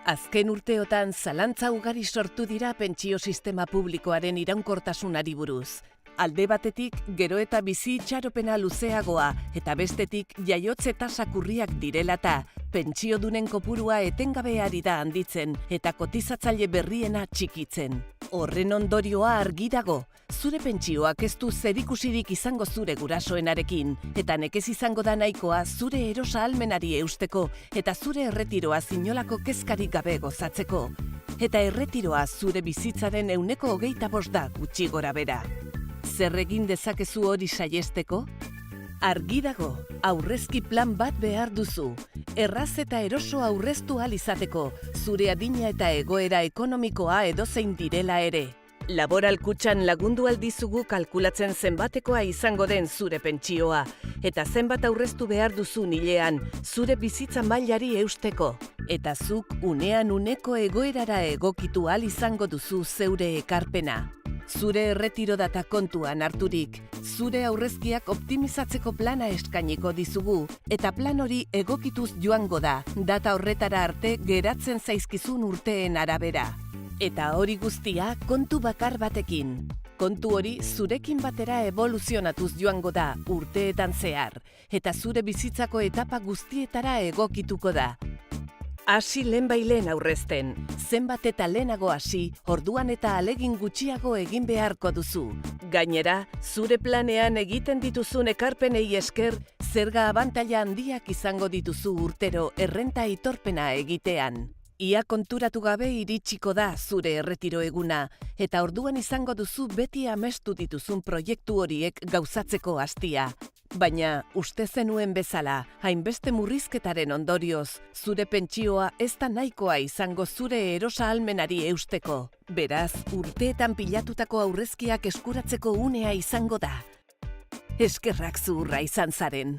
Azken urteotan zalantza ugari sortu dira pentsio sistema publikoaren iraunkortasunari buruz. Alde batetik, gero eta bizi itxaropena luzeagoa, eta bestetik jaiotze tasak urriak direlata, pentsiodunen kopurua etengabe ari da handitzen, eta kotizatzaile berriena txikitzen. Horren ondorioa argi dago, zure pentsioak ez du zerikusirik izango zure gurasoenarekin, eta nekez izango da nahikoa zure erosa ahalmenari eusteko, eta zure erretiroa inolako kezkarik gabe gozatzeko. Eta erretiroa zure bizitzaren 25% da gutxi gorabehera. Zer egin dezakezu hori saihesteko? Argi dago, aurrezki plan bat behar duzu. Erraz eta eroso aurreztu ahal izateko, zure adina eta egoera ekonomikoa edozein direla ere. Laboral Kutxan lagundu aldizugu kalkulatzen zenbatekoa izango den zure pentsioa, eta zenbat aurreztu behar duzun hilean, zure bizitza mailari eusteko. Eta zuk unean uneko egoerara egokitu ahal izango duzu zeure ekarpena. Zure erretiro data kontuan harturik, zure aurrezkiak optimizatzeko plana eskainiko dizugu, eta plan hori egokituz joango da, data horretara arte geratzen zaizkizun urteen arabera. Eta hori guztia kontu bakar batekin. Kontu hori zurekin batera evoluzionatuz joango da urteetan zehar, eta zure bizitzako etapa guztietara egokituko da. Hasi lehenbailen aurrezten, zenbat eta lehenago hasi, orduan eta alegin gutxiago egin beharko duzu. Gainera, zure planean egiten dituzun ekarpenei esker, zerga abantaila handiak izango dituzu urtero errenta aitorpena egitean. Ia konturatu gabe iritsiko da zure erretiro eguna, eta orduan izango duzu beti amestu dituzun proiektu horiek gauzatzeko hastia. Baina, uste zenuen bezala, hainbeste murrizketaren ondorioz, zure pentsioa ez da nahikoa izango zure erosa ahalmenari eusteko. Beraz, urteetan pilatutako aurrezkiak eskuratzeko unea izango da. Eskerrak zuhurra izan zaren.